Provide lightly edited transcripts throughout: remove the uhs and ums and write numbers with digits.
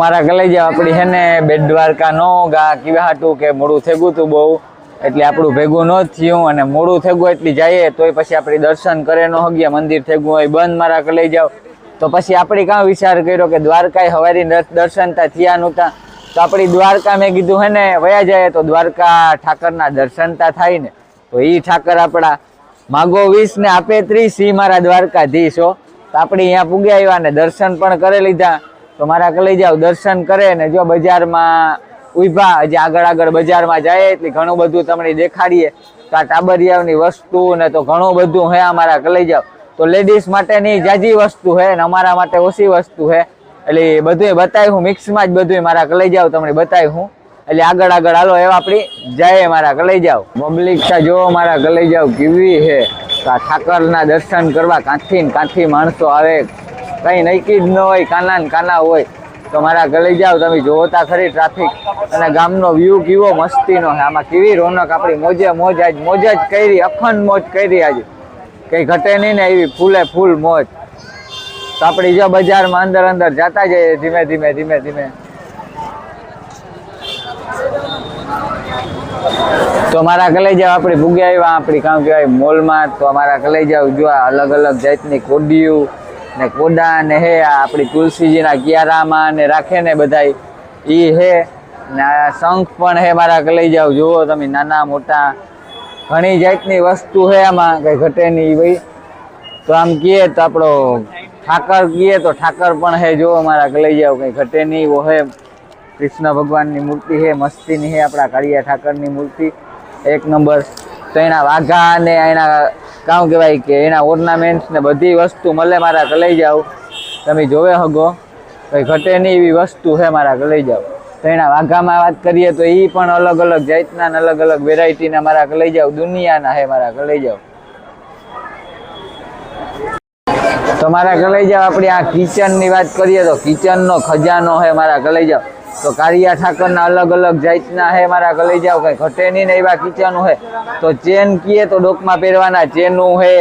મારા કલાઈ જાવ આપણી હે ને બેટ દ્વારકા નો ગા કીવા હાટું કે મોડું થેગું તું બહુ એટલે આપણું ભેગું ન થયું અને મોડું થેગું એટલી જઈએ તોય પછી આપણે દર્શન કરે ન હગ્યા મંદિર થેગું હોય બંધ મારા કલાઈ જાવ તો પછી આપણે કાં વિચાર કર્યો કે દ્વારકા હવારી દર્શન તા થયા નહોતા તો આપણી દ્વારકા મેં કીધું હે ને વયા જાય તો દ્વારકા ઠાકરના દર્શન તા થાય ને તો એ ઠાકર આપણા માગો 20 ને આપે 30 મારા દ્વારકાધીશ હો તો આપણે અહીંયા પૂગ્યા આવ્યા ને દર્શન પણ કરી લીધા તો મારા કલાઈ જાવ દર્શન કરે ને જો બજારમાં ઉભા હજી આગળ બજારમાં જાય એટલે ઘણું બધું તમને દેખાડીએ તો આ ટાબરિયાની વસ્તુ ને તો ઘણું બધું હે અમારા કલાઈ જાવ તો લેડીઝ માટેની જાજી વસ્તુ હે ને અમારા માટે ઓછી વસ્તુ હે એટલે બધું બતાવ્યું મિક્સમાં જ બધું મારા કલાઈ જાવ તમને બતાવ્યું એટલે આગળ હાલો એવા આપણી જાય મારા કલાઈ જાવ પબ્લિક જો મારા કલાઈ જાવ કેવી હે ઠાકરના દર્શન કરવા કાંથી માણસો આવે કઈ નક્કી જ ન હોય કાના ને કાના હોય તો મારા કલાઈ જાવ તમે જોતા ખરી ટ્રાફિક અને ગામનો વ્યૂ કેવો મસ્તીનો છે આમાં કેવી રોનક આપણી મોજ આજ મોજ જ કરી અખંડ મોજ કરી આજે કઈ ઘટે નહીં ને એવી ફૂલે ફૂલ મોજ તો આપણી જો બજારમાં અંદર જતા જઈએ ધીમે તો મારા કલાઈ જાવ આપણે ભૂગ્યા આવ્યા આપણી કામ કહેવાય મોલમાં તો અમારા કલાઈ જાવ જો અલગ જાતની કોડિયું ને કોડા ને હે આપણી તુલસીજીના કિયારામાં ને રાખે ને બધાય ઈ હે ને આ શંખ પણ હે મારા કલાઈ જાવ જુઓ તમે નાના મોટા ઘણી જાતની વસ્તુ હે આમાં કઈ ઘટે નહીં ભાઈ તો આમ કહીએ તો આપણો ઠાકર કહીએ તો ઠાકર પણ હે જો મારા કલાઈ જાવ કઈ ઘટે નહીં વો હે કૃષ્ણ ભગવાનની મૂર્તિ હે મસ્તીની હે આપણા કાળિયા ઠાકરની મૂર્તિ એક નંબર તો એના વાઘા ને એના કામ કહેવાય કે એના ઓર્નામેન્ટ્સ ને બધી વસ્તુ મળે મારા કલાઈ જાવ તમે જોવે હગો કંઈ ઘટે નહીં એવી વસ્તુ છે મારા કલાઈ જાવ તો એના વાઘામાં વાત કરીએ તો એ પણ અલગ જાતના ને અલગ વેરાયટીના મારા કલાઈ જાવ દુનિયાના હે મારા કલાઈ જાવ તો મારા કલાઈ જાવ આપણી આ કિચનની વાત કરીએ તો કિચનનો ખજાનો હે મારા કલાઈ જાવ તો કાળિયા ઠાકરના અલગ જાતના હે મારા કલાઈ જાવ કઈ ઘટે નહીં ને એવા કિચનો હે તો ચેન કીએ તો ડોકમાં પહેરવાના ચેનું હે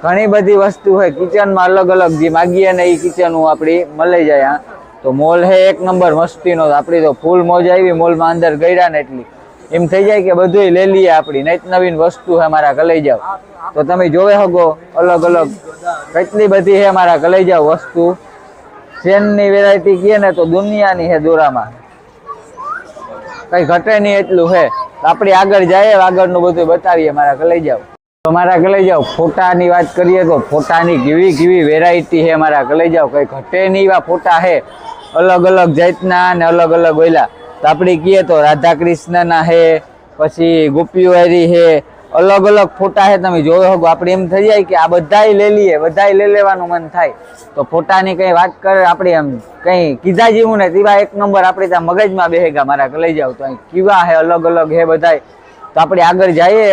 ઘણી બધી વસ્તુ હે કિચનમાં અલગ જે માગીએ ને એ કિચનું આપણી મળી જાય હા તો મોલ હે એક નંબર મસ્તીનો આપણી તો ફૂલ મોજ આવી મોલમાં અંદર ગયા ને એટલી એમ થઈ જાય કે બધું લઈ લઈએ આપણી નવીન વસ્તુ હે મારા કલાઈ જાવ તો તમે જોવે હગો અલગ કેટલી બધી હે મારા કલાઈ જાવ વસ્તુ ચેનની વેરાયટી કીએ ને તો દુનિયાની હે દોરામાં કઈ ઘટે નહીં એટલું હે આપણે આગળ જઈએ આગળનું બધું બતાવીએ મારા કલાઈ જાવ તો મારા કલાઈ જાવ ફોટાની વાત કરીએ તો ફોટાની કેવી વેરાયટી હે મારા કલાઈ જાવ કઈ ઘટે નહીં એવા ફોટા હે અલગ જાતના ને અલગ ઓયલા તો આપણે કહીએ તો રાધા કૃષ્ણના હે પછી ગોપીઓ હારી હે અલગ ફોટા હે તમે જોયો હોગો આપણે એમ થઈ જાય કે આ બધાય લઈ લઈએ બધાય લઈ લેવાનું મન થાય તો ફોટાની કઈ વાત કરે આપણે એમ કઈ કીધા જેવું ને તેવા એક નંબર આપણે ત્યાં મગજમાં બેહેગા મારા કલાઈ જાવ તો અહીં કેવા હે અલગ હે બધાય તો આપણે આગળ જઈએ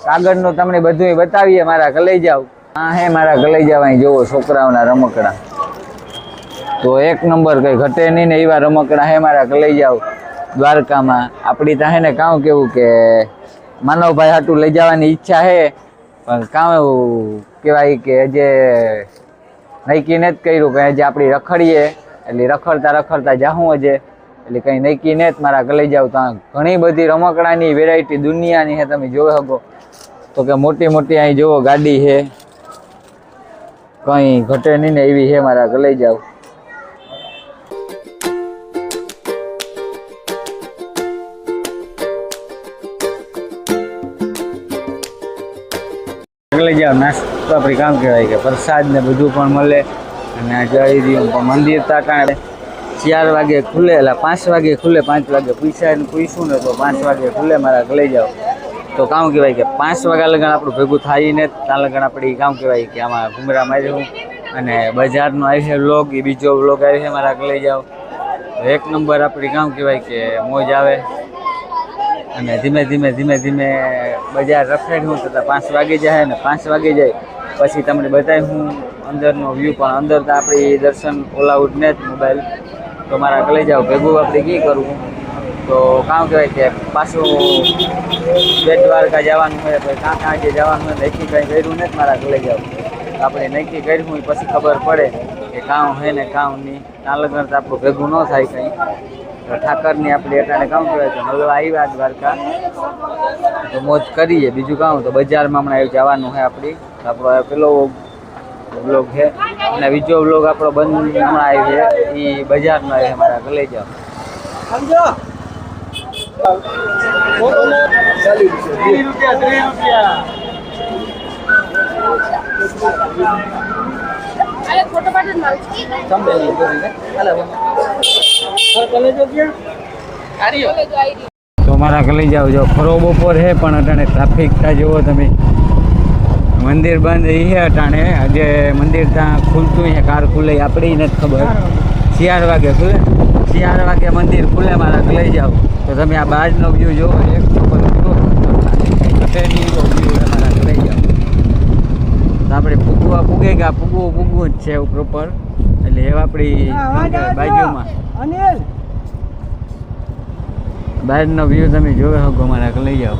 આગળનું તમને બધું બતાવીએ મારા કલાઈ જાવ હા હે મારા કલાઈ જાવ અહીં જોવો છોકરાઓના રમકડા તો એક નંબર કઈ ઘટે નહીં ને એવા રમકડા હે મારા કલાઈ જાવ દ્વારકામાં આપણી ત્યાં હે ને કામ કેવું કે માનવભાઈ હાટું લઈ જવાની ઈચ્છા હે પણ કામ એવું કહેવાય કે જે નક્કી નથી કર્યું કે હજી આપણે રખડીએ એટલે રખડતા જાહું હજે એટલે કંઈ નક્કી નથી મારા કલાઈ જાવ ત્યાં ઘણી બધી રમકડાની વેરાયટી દુનિયાની હે તમે જોઈ શકો તો કે મોટી અહીં જોવો ગાડી હે કંઈ ઘટે નહીં ને એવી હે મારા કલાઈ જાવ લઈ જાવ નાસ્તો આપણે કામ કહેવાય કે પ્રસાદ ને બધું પણ મળે અને જઈ રહ્યું મંદિર તાકાણે 4 વાગે ખુલે એટલે 5 વાગે ખુલે 5 વાગે પૂછ્યું ને તો 5 વાગે ખુલે મારા લઈ જાવ તો કામ કહેવાય કે 5 વાગ્યા લગન આપણું ભેગું થાય ને ત્યાં લગન આપણે કામ કહેવાય કે આમાં ઘુમરા માર્યું અને બજારનો આવી છે વ્લોગ એ બીજો વ્લોગ આવી છે મારા લઈ જાવ એક નંબર આપણી કામ કહેવાય કે મોજ આવે અને ધીમે બજાર રખડ્યું થતાં 5 વાગે જાય ને 5 વાગે જાય પછી તમને બતાવી હું અંદરનો વ્યૂ પણ અંદર તો આપણી દર્શન ઓલાઉટ ને જ મોબાઈલ તો મારા કલાઈ જાવ ભેગું આપણે કી કરવું તો કામ કહેવાય કે પાછું બેટ દ્વારકા જવાનું હોય પછી કાં જે જવાનું હોય નક્કી કંઈ કર્યું ને જ મારા કલાઈ જાવ આપણે નક્કી કર્યું પછી ખબર પડે કે કામ હે ને કામ નહીં ના લગન તો આપણું ભેગું ન થાય કંઈ. તો ઠાકરની આપણે એટાણે કામ કહેવાય તો મળવા આવ્યા દ્વારકા તો મોજ કરીએ. બીજું કામ તો બજારમાં હમણાં જવાનું છે આપણી. આપણો પેલો બ્લોગ છે અને બીજો બ્લોગ આપણો બંધ હમણાં આવી છે એ બજારનો આવે મારા ગલે જાઓ સમજો. તો મારા કલી જાવ જો ખરો બપોર છે પણ અટાણે ટ્રાફિક થાય જેવો તમે મંદિર બંધ એ છે અટાણે. આજે મંદિર ત્યાં ખુલતું છે કાર ખુલે આપણી નથી ખબર. 4 વાગે ખુલે 4 વાગે મંદિર ખુલે મારા લઈ જાઓ તો તમે આ બહારનો વ્યૂ જોવો એક નંબર વ્યૂ મારા લઈ જાઓ તો આપણે પૂગે ગયા પૂગવું જ છે એવું પ્રોપર. એટલે એવા આપણી બાજુમાં બહારનો વ્યૂ તમે જોવે શકો મારા લઈ જાઓ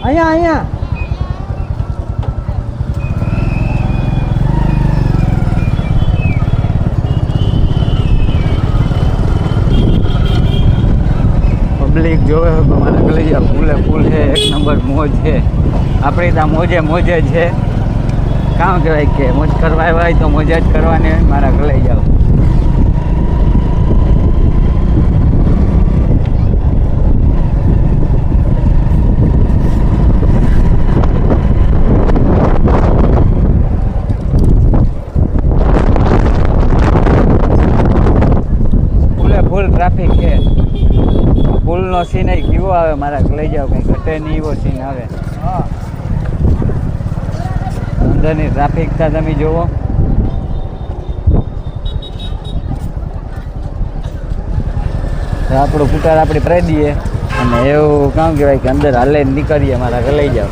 અહીંયા પબ્લિક જોવે મારા ગલી જાવ ફૂલે ફૂલ છે એક નંબર મોજ છે. આપણી ત્યાં મોજે છે કામ કહેવાય કે મોજ કરવા આવ્યા હોય તો મોજ જ કરવાની હોય મારા ગલે જાવ. ફૂલે ફૂલ ટ્રાફિક છે. પુલનો સીન કેવો આવે મારા લઈ જાવ કંઈ ઘટે નહીં એવો સીન આવે. અંદરની ટ્રાફિક ત્યાં તમે જુઓ આપણો કુટાર આપણે ભરાઈ દઈએ અને એવું કામ કહેવાય કે અંદર હાલે નીકળીએ મારા લઈ જાવ.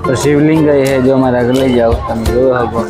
तो शिवलिंग है जो हमारा लई जाओ તમે જોયો હકો.